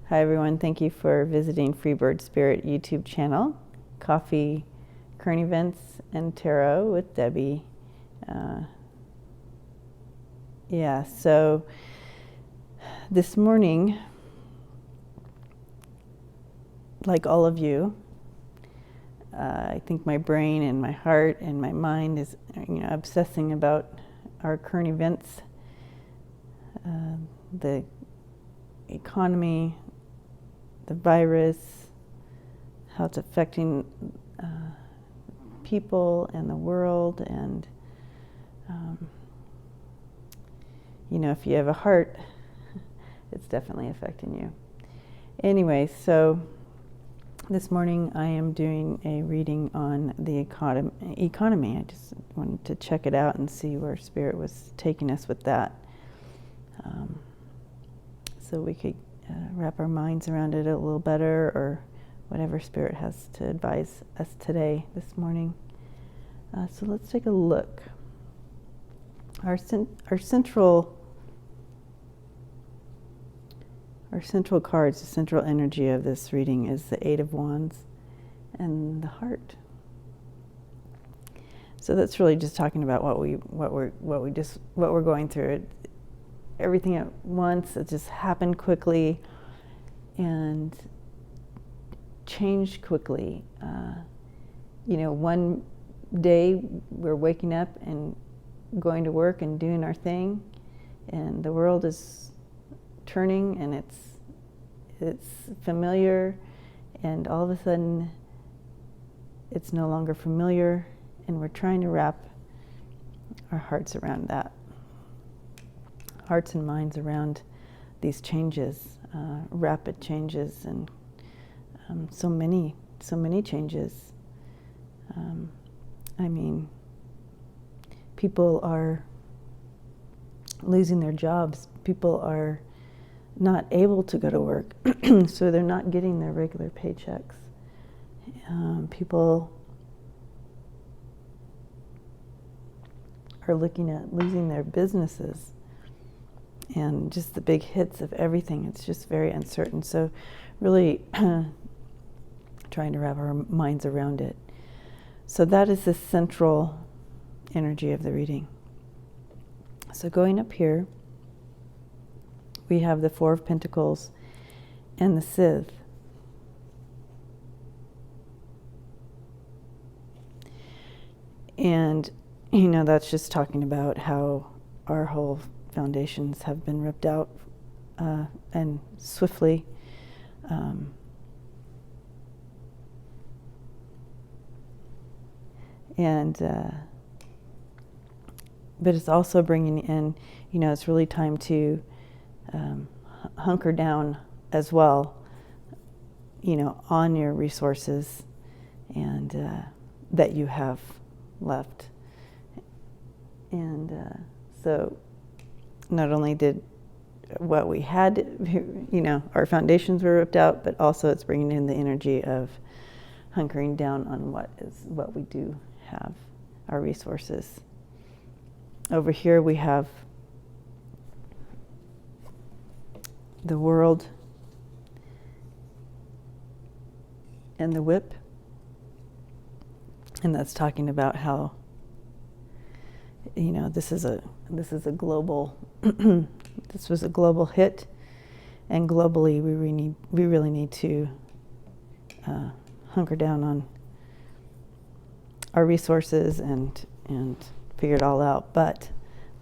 Hi everyone, thank you for visiting Freebird Spirit YouTube channel, Coffee, Current Events, and Tarot with Debbie. So this morning, like all of you, I think my brain and my heart and my mind is obsessing about our current events, the economy, the virus, how it's affecting people and the world, and if you have a heart, it's definitely affecting you. Anyway, so this morning I am doing a reading on the economy. I just wanted to check it out and see where Spirit was taking us with that, so we could wrap our minds around it a little better, or whatever Spirit has to advise us today, this morning. So let's take a look. Our central cards, the central energy of this reading is the Eight of Wands and the heart. So that's really just talking about what we're going through. Everything at once, it just happened quickly and changed quickly. One day we're waking up and going to work and doing our thing, and the world is turning, and it's familiar, and all of a sudden it's no longer familiar, and we're trying to wrap our hearts around that. Hearts and minds around these changes, rapid changes, and so many changes. People are losing their jobs. People are not able to go to work, so they're not getting their regular paychecks. People are looking at losing their businesses, and just the big hits of everything. It's just very uncertain. So really trying to wrap our minds around it. So that is the central energy of the reading. So going up here, we have the Four of Pentacles and the Scythe. And, that's just talking about how our whole foundations have been ripped out and swiftly. But it's also bringing in, it's really time to hunker down as well, on your resources and that you have left. And so not only did what we had, our foundations were ripped out, but also it's bringing in the energy of hunkering down on what we do have, our resources. Over here we have the World and the Whip, and that's talking about how this is a global this was a global hit, and globally we really need to hunker down on our resources and figure it all out. But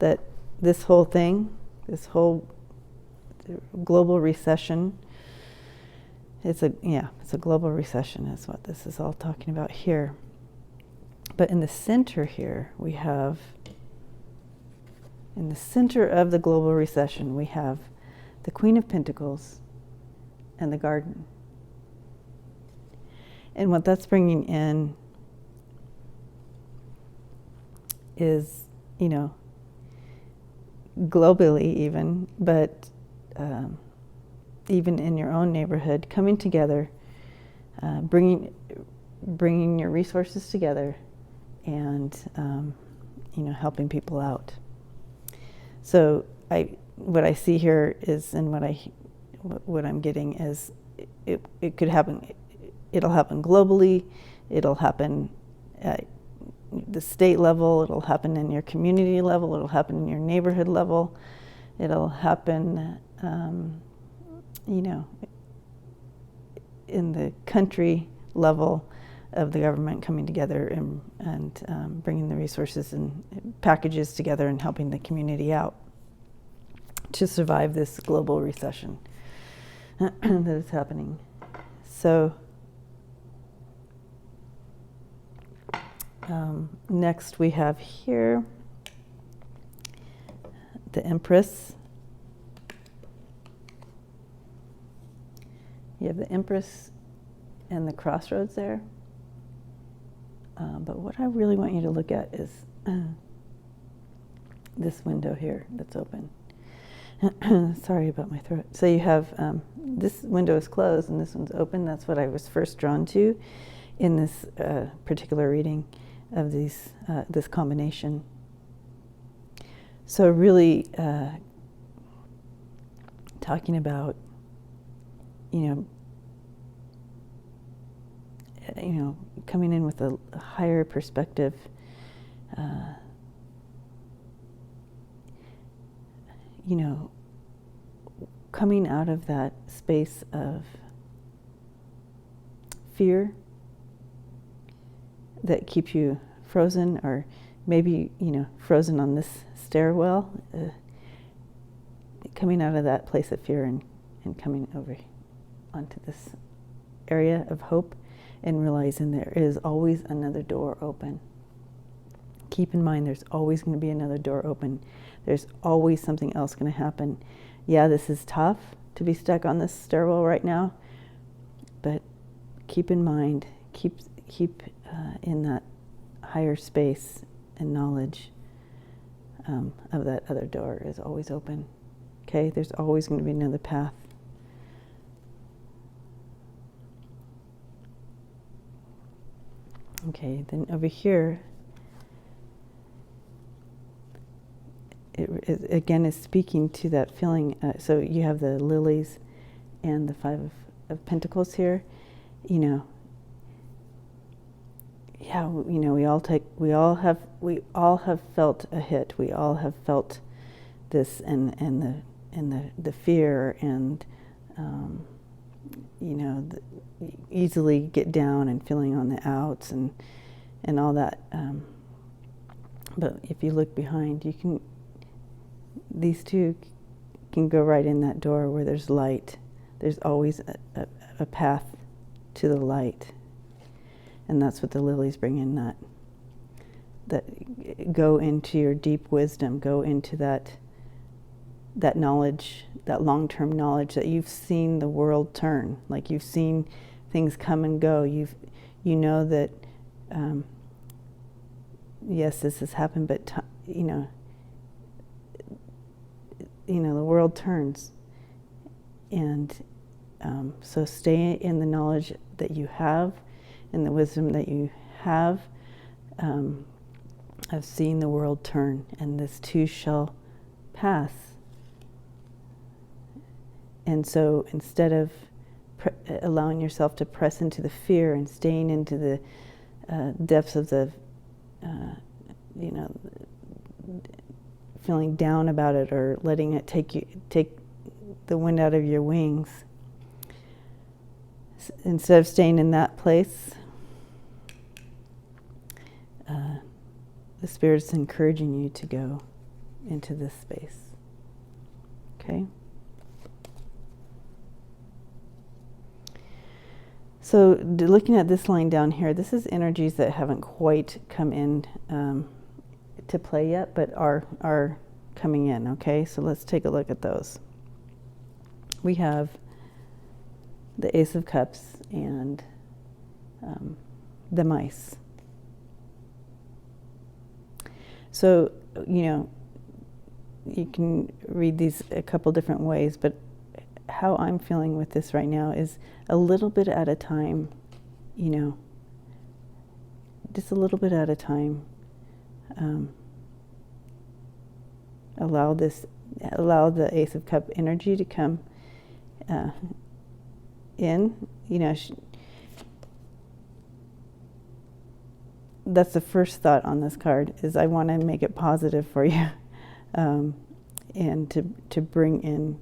that this whole global recession, it's a global recession is what this is all talking about here. But in the center here, we have, in the center of the global recession, we have the Queen of Pentacles and the Garden. And what that's bringing in is, globally even, but even in your own neighborhood, coming together, bringing your resources together, and helping people out. So what I see here is, and what I'm getting is it could happen. It'll happen globally. It'll happen at the state level. It'll happen in your community level. It'll happen in your neighborhood level. It'll happen, in the country level of the government coming together and bringing the resources and packages together and helping the community out to survive this global recession that is happening. So next we have here the Empress. You have the Empress and the crossroads there. But what I really want you to look at is this window here that's open. Sorry about my throat. So you have this window is closed and this one's open. That's what I was first drawn to in this particular reading of these this combination. So really talking about coming in with a higher perspective, coming out of that space of fear that keeps you frozen, or maybe frozen on this stairwell, coming out of that place of fear and coming over onto this area of hope and realizing there is always another door open. Keep in mind there's always going to be another door open. There's always something else going to happen. Yeah, this is tough to be stuck on this stairwell right now, but keep in mind, keep in that higher space and knowledge of that other door is always open. Okay, there's always going to be another path. Okay, then over here, it again is speaking to that feeling. So you have the Lilies and the Five of Pentacles here. Yeah, we all have felt a hit. We all have felt this and the fear and easily get down and feeling on the outs and all that. But if you look behind, these two can go right in that door where there's light. There's always a path to the light. And that's what the lilies bring in, that go into your deep wisdom, go into that knowledge, that long-term knowledge that you've seen the world turn, like you've seen things come and go. You know that yes, this has happened, but the world turns, and so stay in the knowledge that you have, and the wisdom that you have of seeing the world turn, and this too shall pass. And so instead of allowing yourself to press into the fear and staying into the depths of the, feeling down about it or letting it take the wind out of your wings, instead of staying in that place, the Spirit's encouraging you to go into this space. Okay? So looking at this line down here, this is energies that haven't quite come in to play yet, but are coming in, okay? So let's take a look at those. We have the Ace of Cups and the mice. So, you can read these a couple different ways, but how I'm feeling with this right now is a little bit at a time, just a little bit at a time. Allow the Ace of Cup energy to come in, that's the first thought on this card, is I want to make it positive for you, and to bring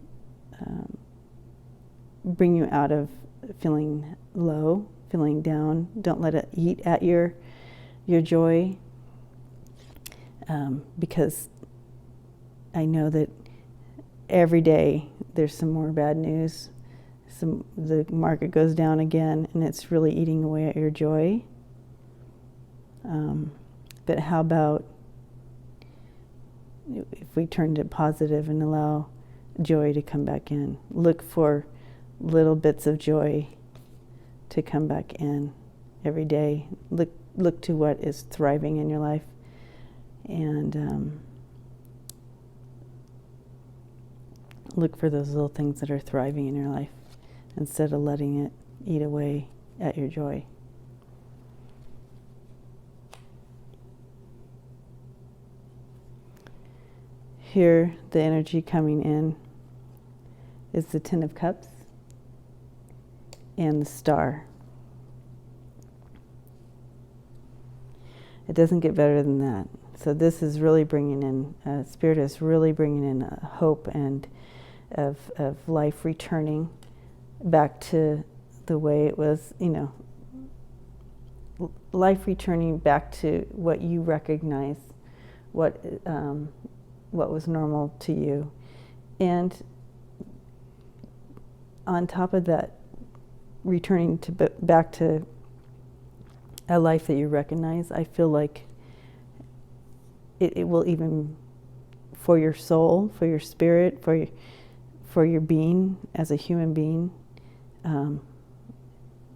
you out of feeling low, feeling down. Don't let it eat at your joy, because I know that every day there's some more bad news. The market goes down again, and it's really eating away at your joy. But how about if we turned it positive and allow joy to come back in? Look for little bits of joy to come back in every day. Look to what is thriving in your life, and look for those little things that are thriving in your life instead of letting it eat away at your joy. Here, the energy coming in is the Ten of Cups and the Star. It doesn't get better than that. So this is really bringing in, Spirit is really bringing in hope and of life returning back to the way it was, life returning back to what you recognize, what was normal to you. And on top of that, returning back to a life that you recognize, I feel like it will, even for your soul, for your spirit, for your being as a human being,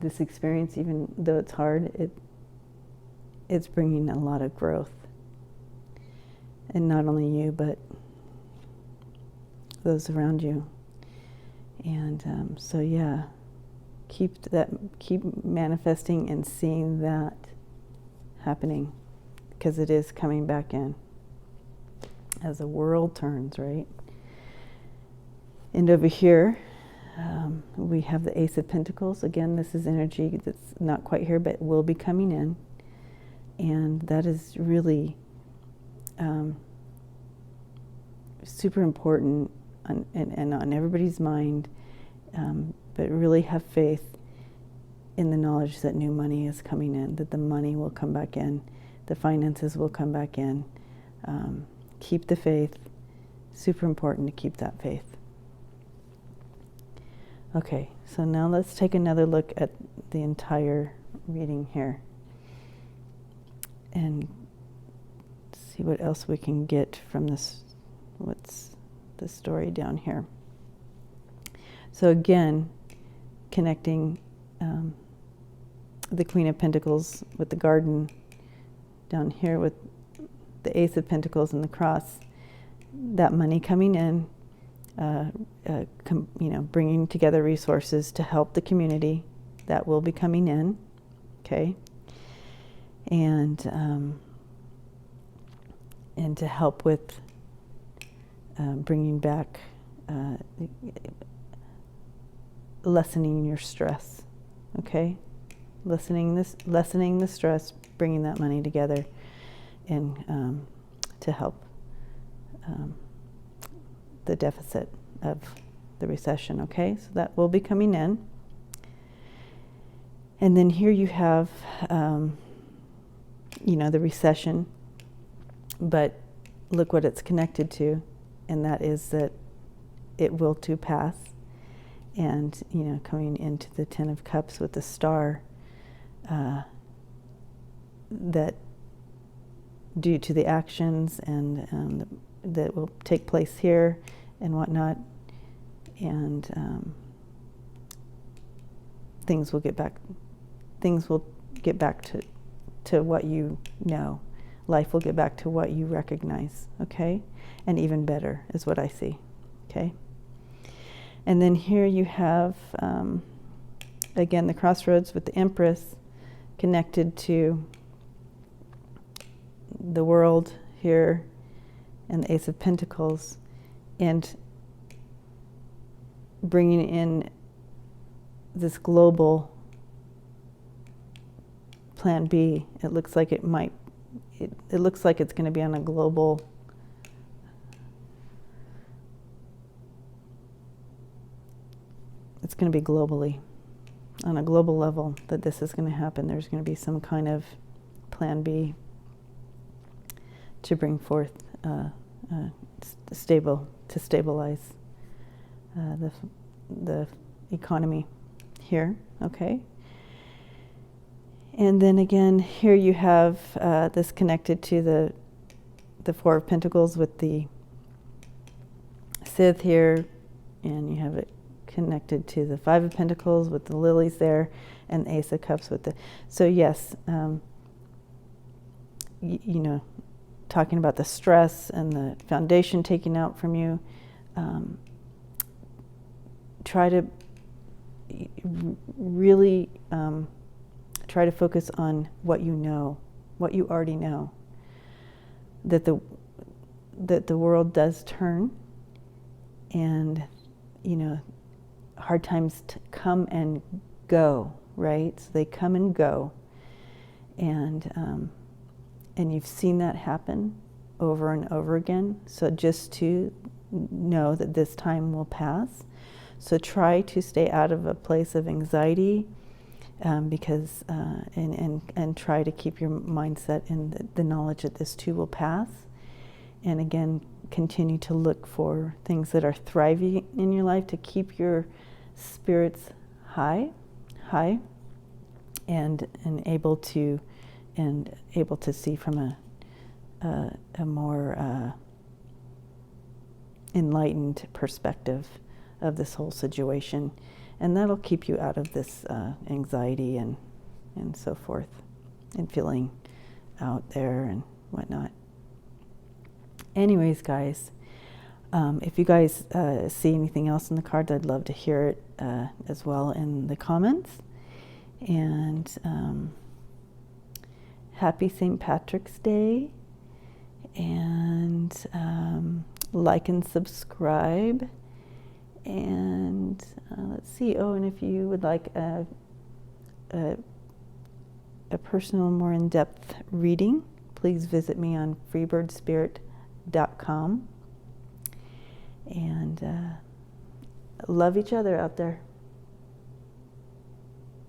this experience, even though it's hard, it's bringing a lot of growth. And not only you, but those around you. And so yeah, keep manifesting and seeing that happening, because it is coming back in as the world turns, right? And over here, we have the Ace of Pentacles. Again, this is energy that's not quite here, but will be coming in. And that is really super important and on everybody's mind, but really have faith in the knowledge that new money is coming in, that the money will come back in, the finances will come back in. Keep the faith. Super important to keep that faith. Okay, so now let's take another look at the entire reading here and see what else we can get from this. What's the story down here? So again, connecting the Queen of Pentacles with the Garden down here with the Ace of Pentacles and the Cross, that money coming in, bringing together resources to help the community, that will be coming in, okay? And to help with bringing back, lessening your stress, okay? Lessening the stress, bringing that money together, and to help the deficit of the recession, okay? So that will be coming in. And then here you have, the recession, but look what it's connected to, and that is that it will too pass. And, coming into the Ten of Cups with the Star, that due to the actions and that will take place here and whatnot, and things will get back to what you know. Life will get back to what you recognize, okay? And even better is what I see, okay? And then here you have, again, the crossroads with the Empress connected to the World here and the Ace of Pentacles. And bringing in this global plan B. It looks like it looks like it's going to be on a global, it's going to be globally, on a global level, that this is going to happen. There's going to be some kind of plan B to bring forth to stabilize the economy here, okay? And then again, here you have this connected to the Four of Pentacles with the Scythe here, and you have it connected to the Five of Pentacles with the Lilies there, and the Ace of Cups with the, so yes, you know, talking about the stress and the foundation taken out from you. Try to really try to focus on what you know, what you already know, that the world does turn, and you know, hard times come and go, right? So they come and go, and you've seen that happen over and over again. So just to know that this time will pass. So try to stay out of a place of anxiety, because and try to keep your mindset in the knowledge that this too will pass. And again, continue to look for things that are thriving in your life to keep your spirits high, and able to see from a more enlightened perspective of this whole situation, and that'll keep you out of this anxiety and so forth, and feeling out there and whatnot. Anyways, guys, if you guys see anything else in the cards, I'd love to hear it as well in the comments. And happy St. Patrick's Day, and like and subscribe. And let's see. Oh, and if you would like a personal, more in-depth reading, please visit me on freebirdspirit.com. And love each other out there.